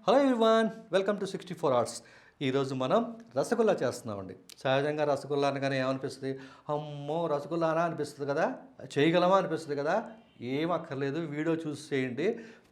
Hello everyone, welcome to 64 hours. ఈరోజు మనం రసగుల్లా చేస్తున్నామండి. సహజంగా రసగుల్లా అనగానే ఏమనిపిస్తుంది? అమ్మో రసగుల్లానా అనిపిస్తుంది కదా, చేయగలమా అనిపిస్తుంది కదా. ఏం అక్కర్లేదు, వీడియో చూసి చేయండి.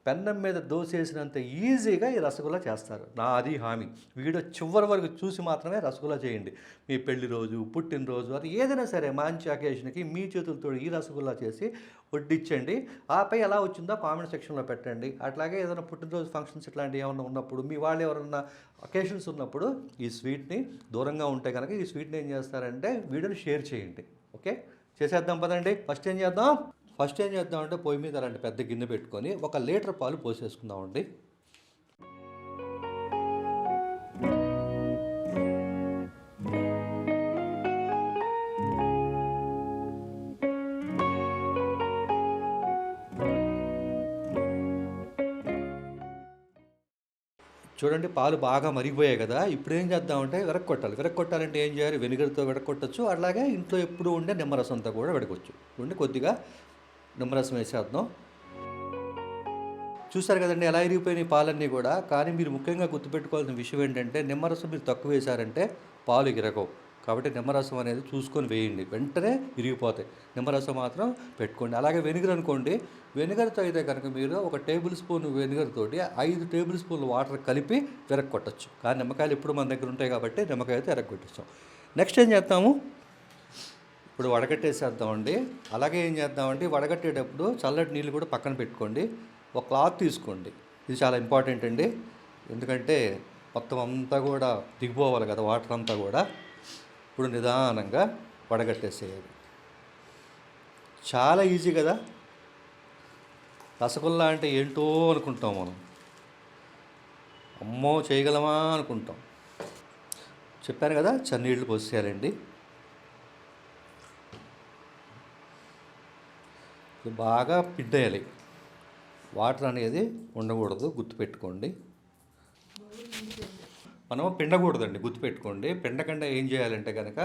పెన్నం మీద దోసేసినంత ఈజీగా ఈ రసగుల్లా చేస్తారు, నా అది హామీ. వీడియో చివరి వరకు చూసి మాత్రమే రసగుల్లా చేయండి. మీ పెళ్లి రోజు, పుట్టినరోజు, అది ఏదైనా సరే మంచి అకేషన్కి మీ చేతులతో ఈ రసగుల్లా చేసి వడ్డించండి. ఆపై ఎలా వచ్చిందో కామెంట్ సెక్షన్లో పెట్టండి. అట్లాగే ఏదైనా పుట్టినరోజు ఫంక్షన్స్ ఇట్లాంటివి ఏమైనా ఉన్నప్పుడు, మీ వాళ్ళు ఎవరన్నా అకేషన్స్ ఉన్నప్పుడు ఈ స్వీట్ని దూరంగా ఉంటే కనుక ఈ స్వీట్ని ఏం చేస్తారంటే వీడియోని షేర్ చేయండి. ఓకే, చేసేద్దాం పదండి. ఫస్ట్ ఏం చేద్దామంటే పొయ్యి మీద అలాంటి పెద్ద గిన్నె పెట్టుకొని 1 లీటర్ పాలు పోసేసుకుందామండి. చూడండి, పాలు బాగా మరిగిపోయాయి కదా. ఇప్పుడు ఏం చేద్దామంటే విరక్కొట్టాలంటే ఏం చేయాలి? వెనిగర్తో విరక్కొట్టచ్చు, అట్లాగే ఇంట్లో ఎప్పుడు ఉండే నిమ్మరసంతో కూడా విడకొచ్చు. చూడండి, కొద్దిగా నిమ్మరసం వేసేద్దాం. చూసారు కదండి ఎలా ఇరిగిపోయినాయి పాలన్నీ కూడా. కానీ మీరు ముఖ్యంగా గుర్తుపెట్టుకోవాల్సిన విషయం ఏంటంటే, నిమ్మరసం మీరు తక్కువ వేశారంటే పాలు ఇరగవు. కాబట్టి నిమ్మరసం అనేది చూసుకొని వేయండి, వెంటనే ఇరిగిపోతాయి. నిమ్మరసం మాత్రం పెట్టుకోండి. అలాగే వెనిగర్ అనుకోండి, వెనిగర్తో అయితే కనుక మీరు 1 టేబుల్ స్పూన్ వెనిగర్ తోటి 5 టేబుల్ స్పూన్లు వాటర్ కలిపి విరగొట్టచ్చు. కానీ నిమ్మకాయలు ఎప్పుడు మన దగ్గర ఉంటాయి కాబట్టి నిమ్మకాయ అయితే విరగొట్టేస్తాం. నెక్స్ట్ ఏం చేస్తాము, ఇప్పుడు వడగట్టేసేద్దామండి. అలాగే ఏం చేద్దామంటే వడగట్టేటప్పుడు చల్లటి నీళ్ళు కూడా పక్కన పెట్టుకోండి. ఒక క్లాత్ తీసుకోండి, ఇది చాలా ఇంపార్టెంట్ అండి. ఎందుకంటే మొత్తం అంతా కూడా దిగిపోవాలి కదా వాటర్ అంతా కూడా. ఇప్పుడు నిదానంగా వడగట్టేసేయాలి. చాలా ఈజీ కదా. రసగుల్లా అంటే ఏంటో అనుకుంటాం మనం, అమ్మో చేయగలమా అనుకుంటాం. చెప్పాను కదా, చన్నీళ్ళు పోసేయాలండి. బాగా పిండేయాలి, వాటర్ అనేది ఉండకూడదు, గుర్తుపెట్టుకోండి. మనం పిండకూడదండి, గుర్తుపెట్టుకోండి. పిండకుండా ఏం చేయాలంటే కనుక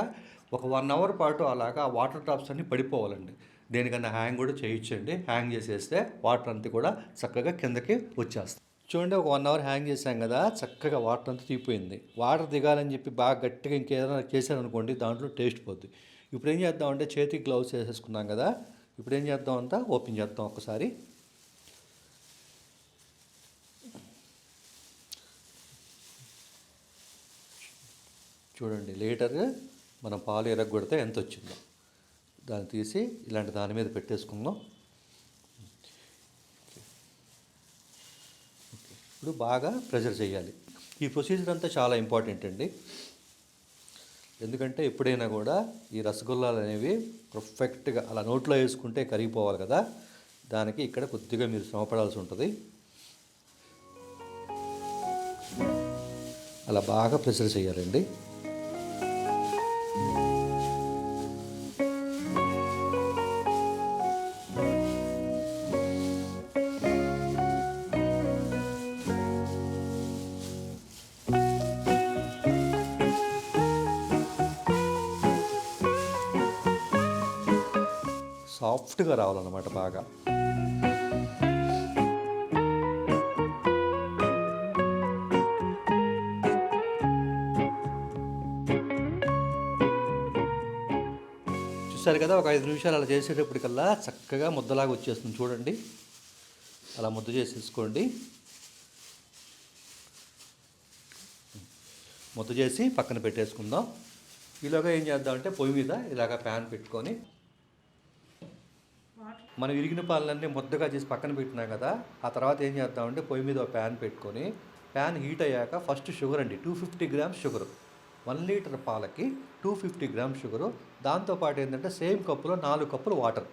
ఒక 1 అవర్ పాటు అలాగా వాటర్ డ్రాప్స్ అన్నీ పడిపోవాలండి. దేనికన్నా హ్యాంగ్ కూడా చేయించండి. హ్యాంగ్ చేసేస్తే వాటర్ అంతా కూడా చక్కగా కిందకి వచ్చేస్తుంది. చూడండి, ఒక 1 అవర్ హ్యాంగ్ చేసాం కదా, చక్కగా వాటర్ అంతా తీపోయింది. వాటర్ దిగాలని చెప్పి బాగా గట్టిగా ఇంకేదైనా చేశారనుకోండి, దాంట్లో టేస్ట్ పోద్ది. ఇప్పుడు ఏం చేద్దామంటే చేతికి గ్లౌస్ వేసేసుకున్నాం కదా, ఇప్పుడు ఏం చేద్దాం అంతా ఓపెన్ చేద్దాం ఒకసారి. చూడండి, లీటర్ మనం పాలు ఎరగొడితే ఎంత వచ్చిందో దాన్ని తీసి ఇలాంటి దాని మీద పెట్టేసుకుందాం. ఇప్పుడు బాగా ప్రెషర్ చేయాలి. ఈ ప్రొసీజర్ అంతా చాలా ఇంపార్టెంట్ అండి. ఎందుకంటే ఎప్పుడైనా కూడా ఈ రసగుల్లాలు అనేవి పర్ఫెక్ట్గా అలా నోట్లో వేసుకుంటే కరిగిపోవాలి కదా, దానికి ఇక్కడ కొద్దిగా మీరు శ్రమపడాల్సి ఉంటుంది. అలా బాగా ప్రెషర్ చేయాలండి. సాఫ్ట్గా రావాలన్నమాట బాగా. చూసారు కదా, ఒక 5 నిమిషాలు అలా చేసేటప్పటికల్లా చక్కగా ముద్దలాగా వచ్చేస్తుంది. చూడండి, అలా ముద్ద చేసేసుకోండి. ముద్ద చేసి పక్కన పెట్టేసుకుందాం. ఈలోగా ఏం చేద్దామంటే పొయ్యి మీద ఇలాగ ప్యాన్ పెట్టుకొని మనం ఇరిగిన పాలన్నీ ముద్దగా చేసి పక్కన పెట్టినాం కదా. ఆ తర్వాత ఏం చేద్దామంటే పొయ్యి మీద ఒక ప్యాన్ పెట్టుకొని, ప్యాన్ హీట్ అయ్యాక ఫస్ట్ షుగర్ అండి, 250 గ్రామ్స్ షుగరు. 1 లీటర్ పాలకి 250 గ్రామ్స్ షుగరు. దాంతోపాటు ఏంటంటే సేమ్ కప్పులో 4 కప్పులు వాటర్.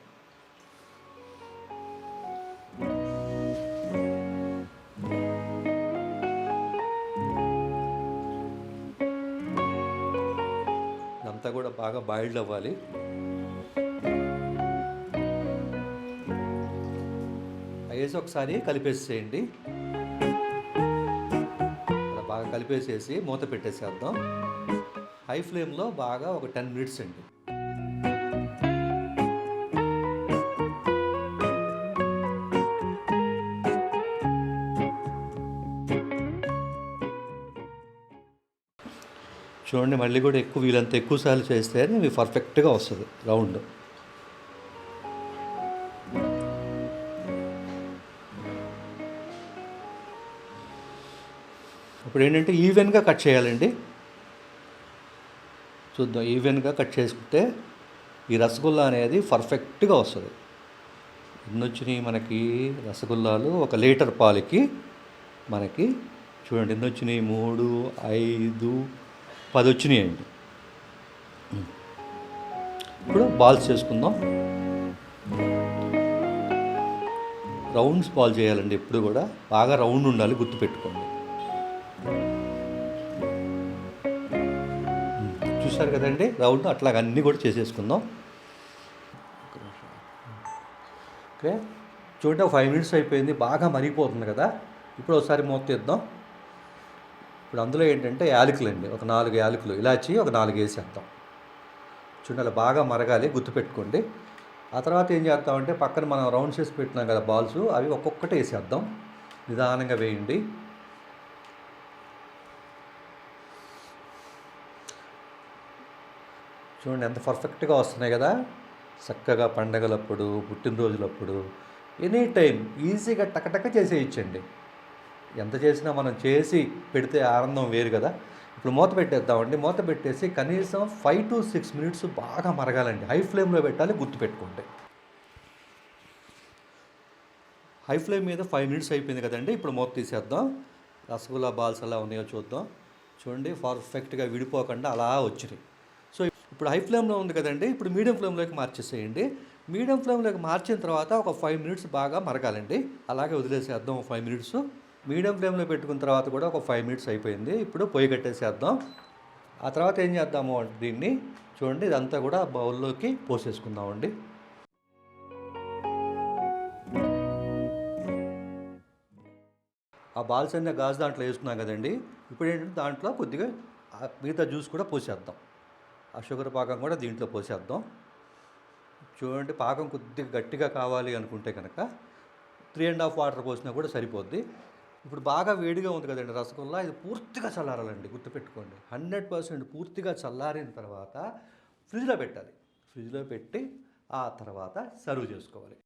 ఇదంతా కూడా బాగా బాయిల్డ్ అవ్వాలి. వేసి ఒకసారి కలిపేసేయండి. అలా బాగా కలిపేసేసి మూత పెట్టేసేద్దాం. హై ఫ్లేమ్లో బాగా ఒక 10 మినిట్స్ అండి. చూడండి మళ్ళీ కూడా ఎక్కువ వీలంత ఎక్కువ సార్లు చేస్తే ఇవి పర్ఫెక్ట్గా వస్తుంది రౌండ్. ఇప్పుడు ఏంటంటే ఈవెన్గా కట్ చేయాలండి. చూద్దాం, ఈవెన్గా కట్ చేసుకుంటే ఈ రసగుల్లా అనేది పర్ఫెక్ట్గా వస్తుంది. ఎన్ని వచ్చినాయి మనకి రసగుల్లాలు? 1 లీటర్ పాలకి మనకి చూడండి ఎన్ని వచ్చినాయి, 3, 5, 10 వచ్చినాయండి. ఇప్పుడు బాల్స్ చేసుకుందాం. రౌండ్స్ బాల్ చేయాలండి ఎప్పుడు కూడా, బాగా రౌండ్ ఉండాలి, గుర్తుపెట్టుకోండి. చూసారు కదండి రౌండ్, అట్లాగ అన్నీ కూడా చేసేసుకుందాం. ఓకే, చూడండి 5 మినిట్స్ అయిపోయింది, బాగా మరిగిపోతుంది కదా. ఇప్పుడు ఒకసారి మూత తీద్దాం. ఇప్పుడు అందులో ఏంటంటే యాలకులు అండి, ఒక 4 యాలకులు, ఇలాచి ఒక 4 వేసేద్దాం. చూడండి అలా బాగా మరగాలి, గుర్తుపెట్టుకోండి. ఆ తర్వాత ఏం చేద్దామంటే పక్కన మనం రౌండ్ చేసి పెట్టినాం కదా బాల్స్, అవి ఒక్కొక్కటి వేసేద్దాం. నిదానంగా వేయండి. చూడండి ఎంత పర్ఫెక్ట్గా వస్తున్నాయి కదా. చక్కగా పండగలప్పుడు, పుట్టినరోజులప్పుడు, ఎనీ టైం ఈజీగా టకటక చేసేయచ్చండి. ఎంత చేసినా మనం చేసి పెడితే ఆనందం వేరు కదా. ఇప్పుడు మూత పెట్టేద్దామండి. మూత పెట్టేసి కనీసం 5 to 6 మినిట్స్ బాగా మరగాలండి. హై ఫ్లేమ్లో పెట్టాలి, గుర్తుపెట్టుకోండి. హై ఫ్లేమ్ మీద 5 మినిట్స్ అయిపోయింది కదండి. ఇప్పుడు మూత తీసేద్దాం. రసగుల్లా బాల్స్ ఎలా ఉన్నాయో చూద్దాం. చూడండి పర్ఫెక్ట్గా విడిపోకుండా అలా వచ్చినాయి. సో ఇప్పుడు హై ఫ్లేమ్లో ఉంది కదండి, ఇప్పుడు మీడియం ఫ్లేమ్లోకి మార్చేసేయండి. మీడియం ఫ్లేమ్లోకి మార్చిన తర్వాత ఒక 5 మినిట్స్ బాగా మరగాలండి. అలాగే వదిలేసేద్దాం 5 మినిట్స్. మీడియం ఫ్లేమ్లో పెట్టుకున్న తర్వాత కూడా ఒక 5 మినిట్స్ అయిపోయింది. ఇప్పుడు పొయ్యి కట్టేసేద్దాం. ఆ తర్వాత ఏం చేద్దాము అంటే దీన్ని చూడండి ఇదంతా కూడా బౌల్లోకి పోసేసుకుందామండి. ఆ బాల్స్ అన్నీ గాజు దాంట్లో వేసుకున్నాం కదండి. ఇప్పుడు ఏంటంటే దాంట్లో కొద్దిగా మిగతా జ్యూస్ కూడా పోసేద్దాం. ఆ షుగర్ పాకం కూడా దీంట్లో పోసేద్దాం. చూడండి పాకం కొద్దిగా గట్టిగా కావాలి అనుకుంటే కనుక 3.5 వాటర్ పోసినా కూడా సరిపోద్ది. ఇప్పుడు బాగా వేడిగా ఉంది కదండి రసగుల్లా, ఇది పూర్తిగా చల్లారాలండి, గుర్తుపెట్టుకోండి. 100% పూర్తిగా చల్లారిన తర్వాత ఫ్రిడ్జ్లో పెట్టాలి. ఫ్రిడ్జ్లో పెట్టి ఆ తర్వాత సర్వ్ చేసుకోవాలి.